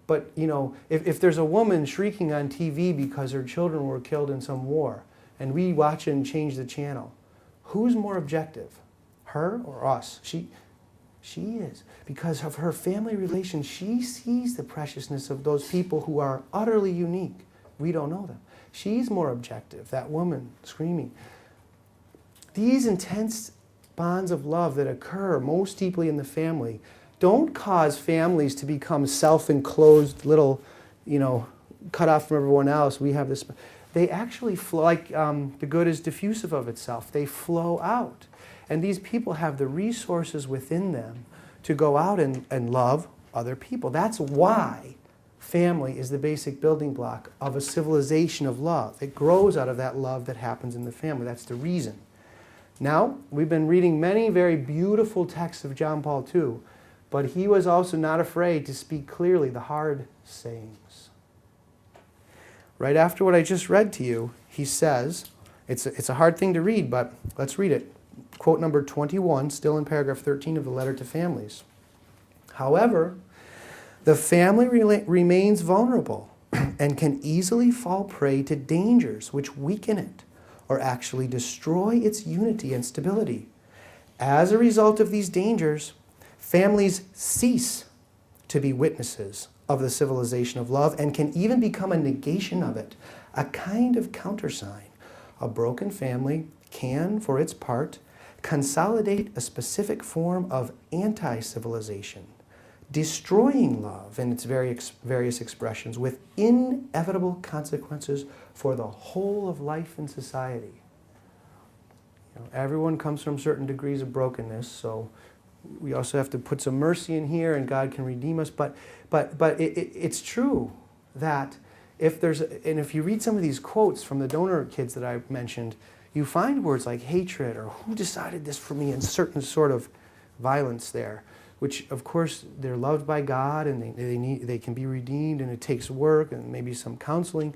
But, you know, if there's a woman shrieking on TV because her children were killed in some war, and we watch it and change the channel, who's more objective, her or us? She is. Because of her family relations, she sees the preciousness of those people who are utterly unique. We don't know them. She's more objective, that woman screaming. These intense bonds of love that occur most deeply in the family don't cause families to become self-enclosed little, cut off from everyone else. We have this. they actually flow, like the good is diffusive of itself. They flow out. And these people have the resources within them to go out and love other people. That's why family is the basic building block of a civilization of love. It grows out of that love that happens in the family. That's the reason. Now, we've been reading many very beautiful texts of John Paul II, but he was also not afraid to speak clearly the hard sayings. Right after what I just read to you, he says, it's a hard thing to read, but let's read it. Quote number 21, still in paragraph 13 of the letter to families. However, the family remains vulnerable and can easily fall prey to dangers which weaken it or actually destroy its unity and stability. As a result of these dangers, families cease to be witnesses of the civilization of love and can even become a negation of it, a kind of countersign. A broken family can, for its part, consolidate a specific form of anti-civilization, destroying love in its various expressions with inevitable consequences for the whole of life and society. Everyone comes from certain degrees of brokenness, so we also have to put some mercy in here, and God can redeem us. But it's true that if you read some of these quotes from the donor kids that I mentioned, you find words like hatred or who decided this for me and certain sort of violence there, which of course they're loved by God and they can be redeemed, and it takes work and maybe some counseling.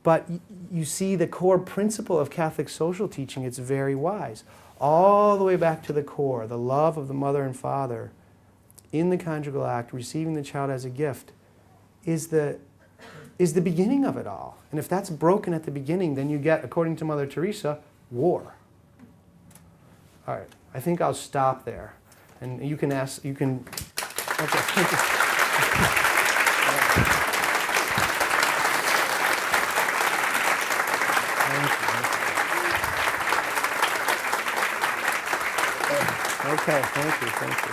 But you see the core principle of Catholic social teaching, it's very wise. All the way back to the core, the love of the mother and father in the conjugal act, receiving the child as a gift, is the beginning of it all. And if that's broken at the beginning, then you get, according to Mother Teresa, war. All right, I think I'll stop there. And you can ask, okay, thank you. Okay, thank you.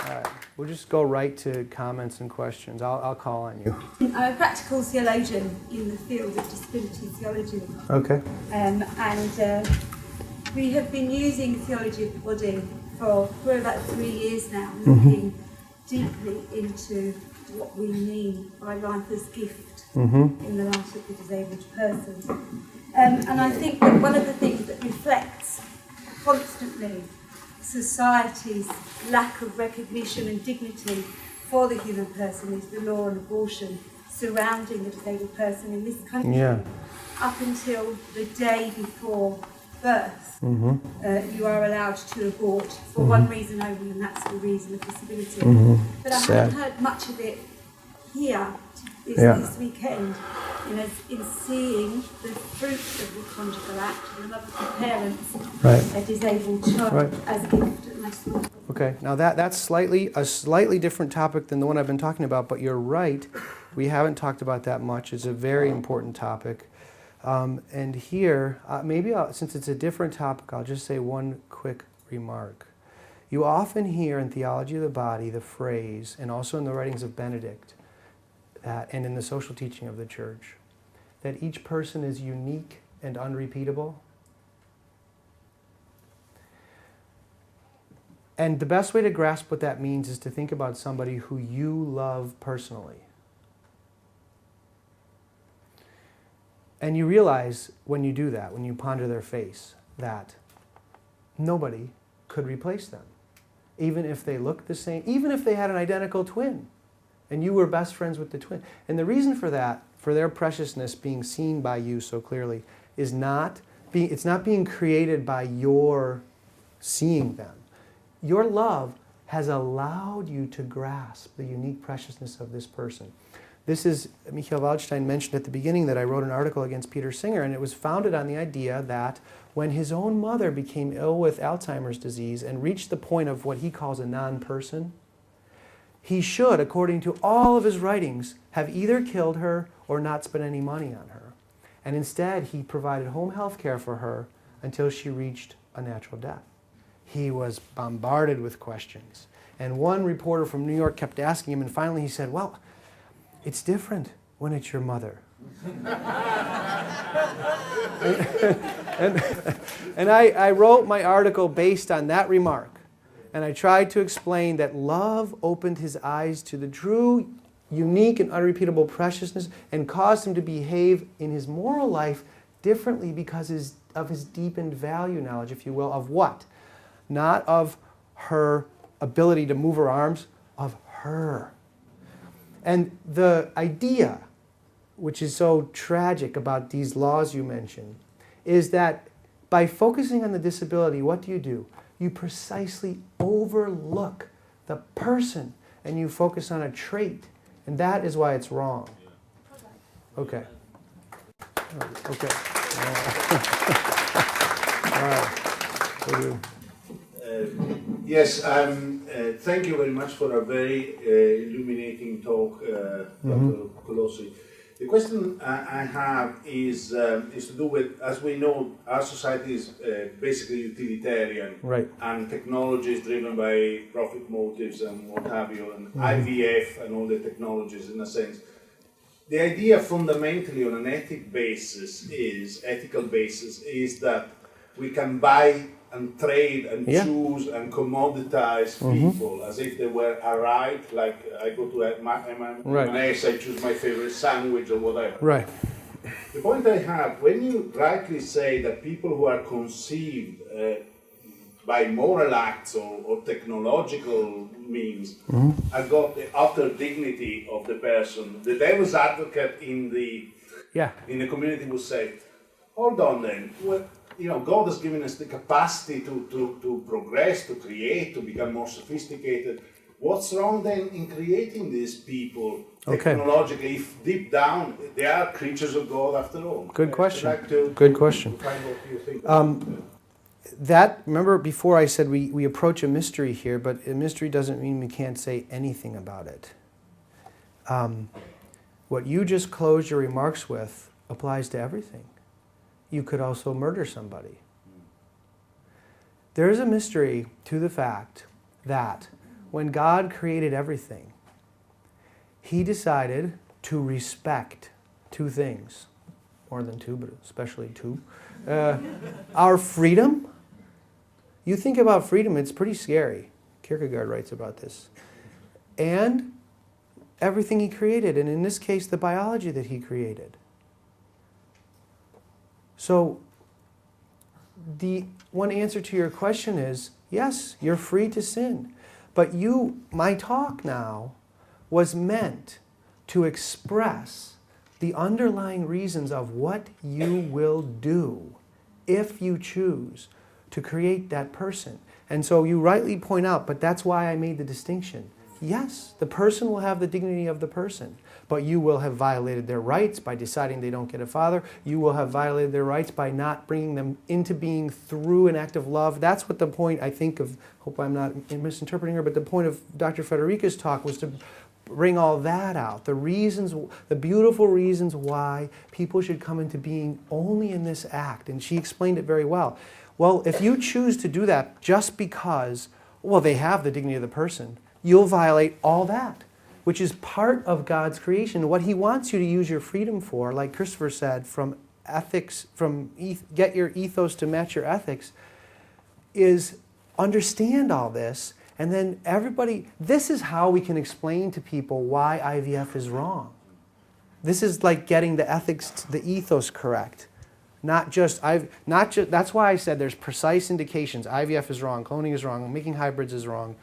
All right, we'll just go right to comments and questions. I'll call on you. I'm a practical theologian in the field of disability theology. Okay. And we have been using theology of the body for about 3 years now, looking deeply into what we mean by life as gift in the life of the disabled person. And I think that one of the things that reflects constantly society's lack of recognition and dignity for the human person is the law on abortion surrounding the disabled person in this country. Yeah. Up until the day before birth, you are allowed to abort for one reason only, and that's the reason of disability. But I haven't heard much of it here this weekend, in seeing the fruit of the conjugal act and the love of the parents, a disabled child as a gift. Okay, now that's a slightly different topic than the one I've been talking about, but you're right, we haven't talked about that much. It's a very important topic. And here, since it's a different topic, I'll just say one quick remark. You often hear in Theology of the Body the phrase, and also in the writings of Benedict, and in the social teaching of the Church, that each person is unique and unrepeatable. And the best way to grasp what that means is to think about somebody who you love personally. And you realize when you do that, when you ponder their face, that nobody could replace them. Even if they looked the same, even if they had an identical twin, and you were best friends with the twin. And the reason for that, for their preciousness being seen by you so clearly, is it's not being created by your seeing them. Your love has allowed you to grasp the unique preciousness of this person. This is, Michael Waldstein mentioned at the beginning that I wrote an article against Peter Singer, and it was founded on the idea that when his own mother became ill with Alzheimer's disease and reached the point of what he calls a non-person, he should, according to all of his writings, have either killed her or not spent any money on her. And instead, he provided home health care for her until she reached a natural death. He was bombarded with questions. And one reporter from New York kept asking him, and finally he said, well, it's different when it's your mother. And I wrote my article based on that remark. And I tried to explain that love opened his eyes to the true, unique, and unrepeatable preciousness and caused him to behave in his moral life differently because of his deepened value knowledge, if you will, of what? Not of her ability to move her arms, of her. And the idea, which is so tragic about these laws you mentioned, is that by focusing on the disability, what do? You precisely overlook the person and you focus on a trait. And that is why it's wrong. Okay. Okay. All right. What do you? Yes, thank you very much for a very illuminating talk, Dr. Colosi. The question I have is to do with, as we know, our society is basically utilitarian, right, and technology is driven by profit motives and what have you, and IVF and all the technologies in a sense. The idea fundamentally on an ethical basis is that we can buy and trade and choose and commoditize people as if they were a right, like I go to M&S, I choose my favorite sandwich or whatever. Right. The point I have, when you rightly say that people who are conceived by moral acts or technological means have got the utter dignity of the person, the devil's advocate in the community would say, hold on then, God has given us the capacity to progress, to create, to become more sophisticated. What's wrong then in creating these people technologically if deep down they are creatures of God after all? Good question. I'd like Good question. to find what you think. Remember before I said we approach a mystery here, but a mystery doesn't mean we can't say anything about it. What you just closed your remarks with applies to everything. You could also murder somebody. There is a mystery to the fact that when God created everything, He decided to respect two things, more than two, but especially two. Our freedom. You think about freedom, it's pretty scary. Kierkegaard writes about this. And everything He created, and in this case, the biology that He created. So, the one answer to your question is, yes, you're free to sin. But my talk now was meant to express the underlying reasons of what you will do if you choose to create that person. And so you rightly point out, but that's why I made the distinction. Yes, the person will have the dignity of the person, but you will have violated their rights by deciding they don't get a father. You will have violated their rights by not bringing them into being through an act of love. That's what the point, I think, hope I'm not misinterpreting her, but the point of Dr. Federica's talk was to bring all that out. The beautiful reasons why people should come into being only in this act. And she explained it very well. Well, if you choose to do that just because, they have the dignity of the person, you'll violate all that, which is part of God's creation. What He wants you to use your freedom for, like Christopher said, from ethics, get your ethos to match your ethics, is understand all this, and then this is how we can explain to people why IVF is wrong. This is like getting the ethics, the ethos correct. That's why I said there's precise indications. IVF is wrong, cloning is wrong, making hybrids is wrong.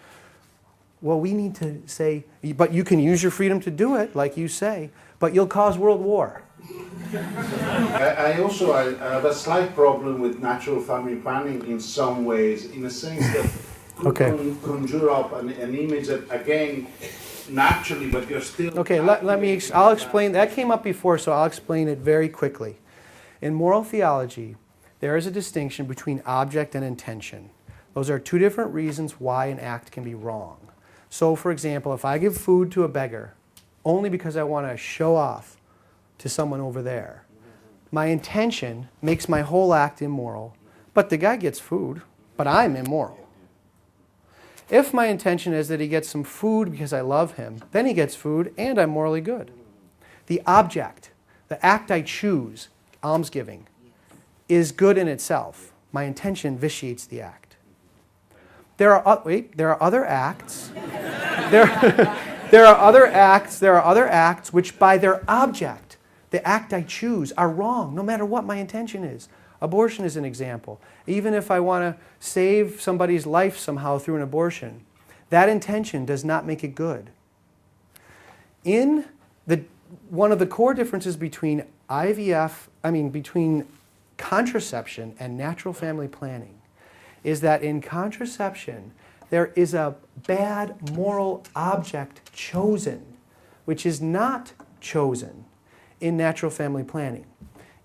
Well, we need to say, but you can use your freedom to do it, like you say, but you'll cause world war. I also have a slight problem with natural family planning in some ways, in a sense that you can conjure up an image that, again, naturally, but you're still... Okay, I'll explain. That came up before, so I'll explain it very quickly. In moral theology, there is a distinction between object and intention. Those are two different reasons why an act can be wrong. So, for example, if I give food to a beggar only because I want to show off to someone over there, my intention makes my whole act immoral, but the guy gets food, but I'm immoral. If my intention is that he gets some food because I love him, then he gets food and I'm morally good. The object the act I choose, almsgiving, is good in itself. My intention vitiates the act. There are other acts. There are other acts which by their object, the act I choose, are wrong, no matter what my intention is. Abortion is an example. Even if I want to save somebody's life somehow through an abortion, that intention does not make it good. One of the core differences between between contraception and natural family planning is that in contraception, there is a bad moral object chosen, which is not chosen in natural family planning.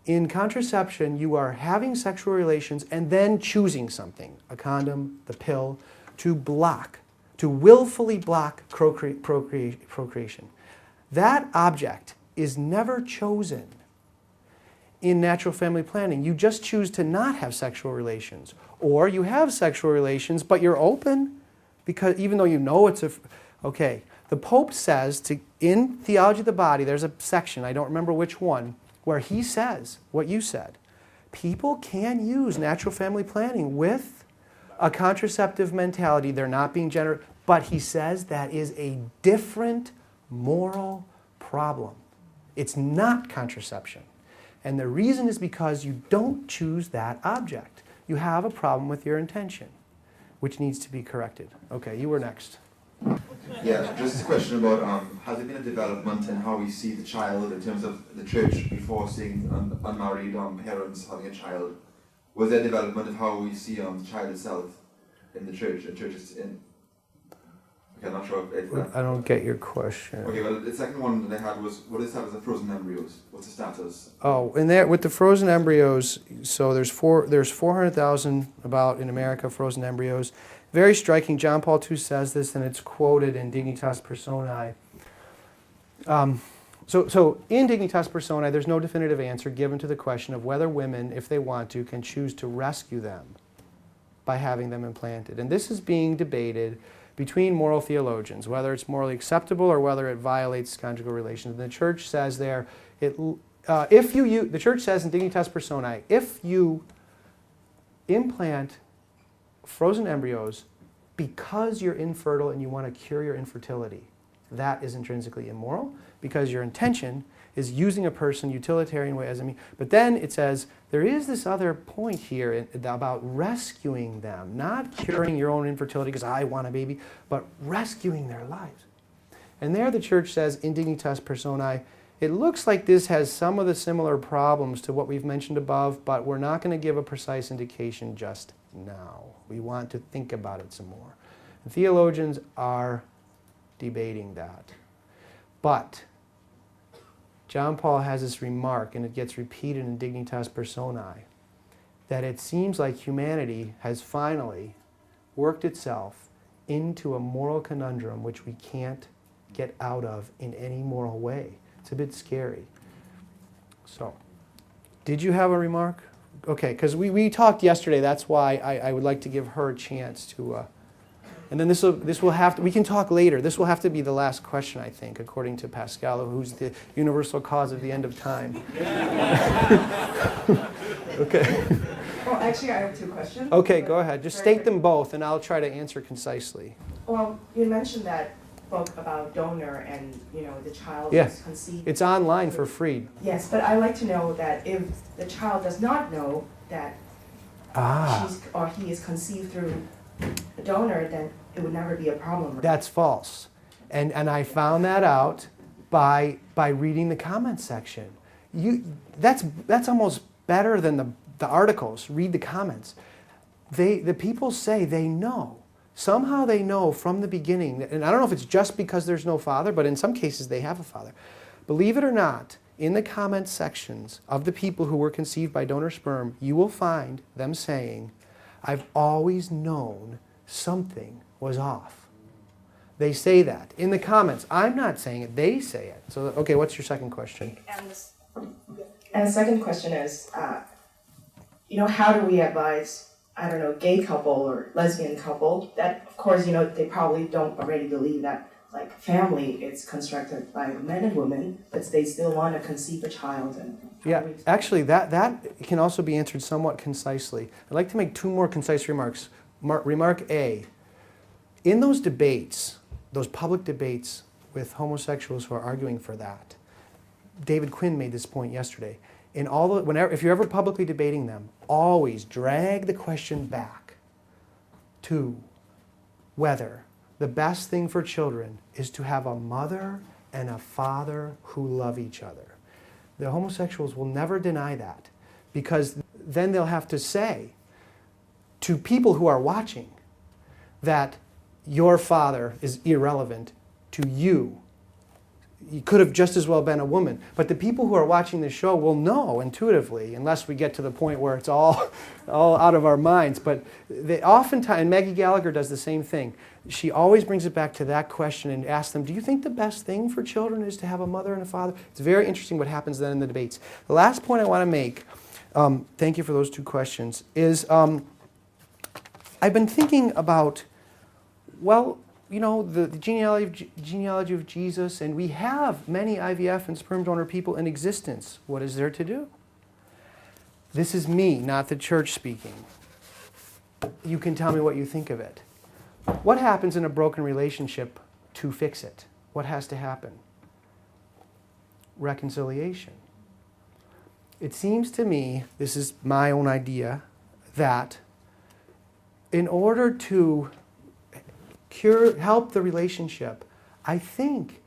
In contraception, you are having sexual relations and then choosing something, a condom, the pill, to willfully block procreation. That object is never chosen in natural family planning. You just choose to not have sexual relations. Or you have sexual relations, but you're open, because even though you know it's okay. The Pope says, in Theology of the Body, there's a section, I don't remember which one, where he says what you said. People can use natural family planning with a contraceptive mentality. They're not being generous. But he says that is a different moral problem. It's not contraception. And the reason is because you don't choose that object. You have a problem with your intention, which needs to be corrected. Okay, you were next. Yeah, just a question about, has there been a development in how we see the child in terms of the church before seeing unmarried parents having a child? Was there development of how we see the child itself in the church, Okay, I'm not sure if I don't get your question. Okay, well, the second one that I had was, what is the status of frozen embryos? What's the status? Oh, and there with the frozen embryos, so there's 400,000 about in America frozen embryos. Very striking. John Paul II says this, and it's quoted in Dignitas Personae. So in Dignitas Personae, there's no definitive answer given to the question of whether women, if they want to, can choose to rescue them by having them implanted. And this is being debated between moral theologians, whether it's morally acceptable or whether it violates conjugal relations. And the Church says the Church says in Dignitas Personae, if you implant frozen embryos because you're infertile and you want to cure your infertility, that is intrinsically immoral because your intention is using a person utilitarian way as a means. But then it says there is this other point here about rescuing them, not curing your own infertility because I want a baby, but rescuing their lives. And there the Church says in Dignitas Personae, it looks like this has some of the similar problems to what we've mentioned above, but we're not going to give a precise indication just now. We want to think about it some more. And theologians are debating that. But John Paul has this remark, and it gets repeated in Dignitas Personae, that it seems like humanity has finally worked itself into a moral conundrum which we can't get out of in any moral way. It's a bit scary. So, did you have a remark? Okay, because we talked yesterday. That's why I would like to give her a chance to... and then this will have to... We can talk later. This will have to be the last question, I think, according to Pascal, who's the universal cause of the end of time. Okay. Well, actually, I have two questions. Okay, go ahead. Just state them both, and I'll try to answer concisely. Well, you mentioned that book about donor and, the child Yeah. is conceived. It's online for free. Yes, but I like to know that if the child does not know that she's or he is conceived through a donor, then it would never be a problem. Right? That's false. And I found that out by reading the comment section. That's almost better than the articles. Read the comments. The people say they know. Somehow they know from the beginning, and I don't know if it's just because there's no father, but in some cases they have a father. Believe it or not, in the comment sections of the people who were conceived by donor sperm, you will find them saying, I've always known something was off. They say that in the comments. I'm not saying it, they say it. So, okay, what's your second question? And the second question is, how do we advise, gay couple or lesbian couple that, of course, they probably don't already believe that like family, it's constructed by men and women, but they still want to conceive a child. And Yeah, actually, that can also be answered somewhat concisely. I'd like to make two more concise remarks. Remark A, in those debates, those public debates with homosexuals who are arguing for that, David Quinn made this point yesterday. If you're ever publicly debating them, always drag the question back to whether the best thing for children is to have a mother and a father who love each other. The homosexuals will never deny that, because then they'll have to say to people who are watching that your father is irrelevant to you. He could have just as well been a woman. But the people who are watching this show will know intuitively, unless we get to the point where it's all out of our minds. But they oftentimes, and Maggie Gallagher does the same thing, she always brings it back to that question and asks them, do you think the best thing for children is to have a mother and a father? It's very interesting what happens then in the debates. The last point I want to make, thank you for those two questions, is I've been thinking about, well, you know, the genealogy of Jesus, and we have many IVF and sperm donor people in existence. What is there to do? This is me, not the church speaking. You can tell me what you think of it. What happens in a broken relationship to fix it? What has to happen? Reconciliation. It seems to me, this is my own idea, that in order to help the relationship, I think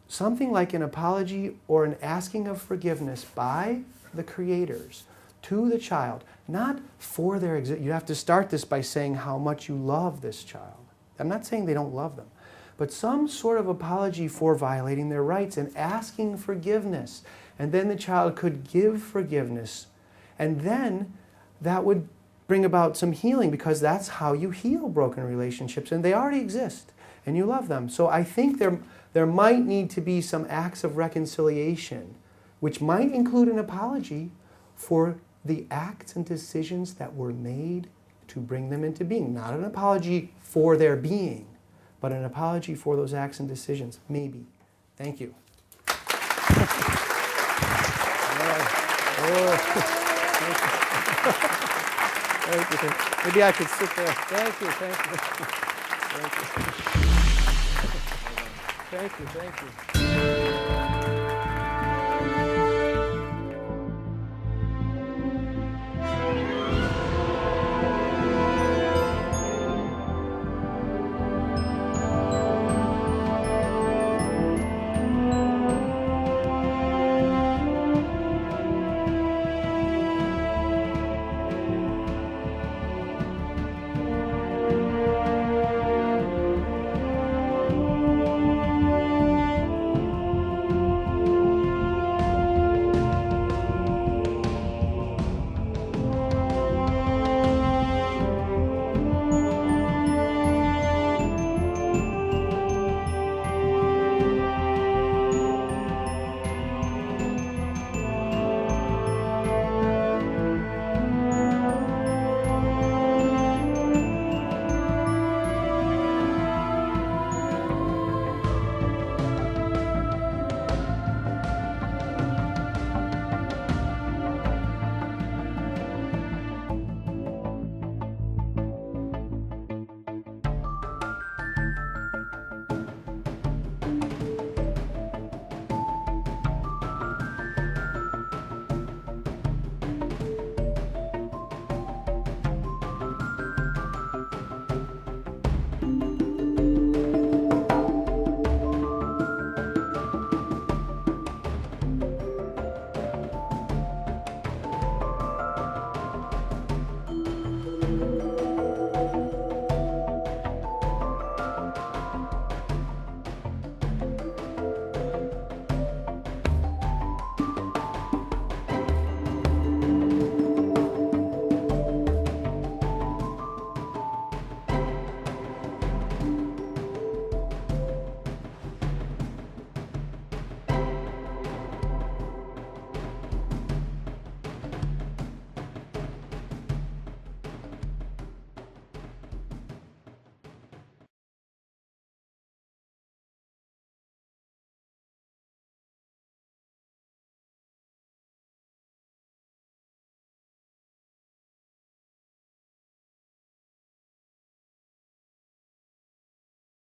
something like an apology or an asking of forgiveness by the creators to the child, not for their existence. You have to start this by saying how much you love this child. I'm not saying they don't love them, but some sort of apology for violating their rights and asking forgiveness. And then the child could give forgiveness. And then that would bring about some healing, because that's how you heal broken relationships, and they already exist, and you love them. So I think there might need to be some acts of reconciliation, which might include an apology for the acts and decisions that were made to bring them into being. Not an apology for their being, but an apology for those acts and decisions. Maybe. Thank you. Thank you. Maybe I could sit there. Thank you. Thank you.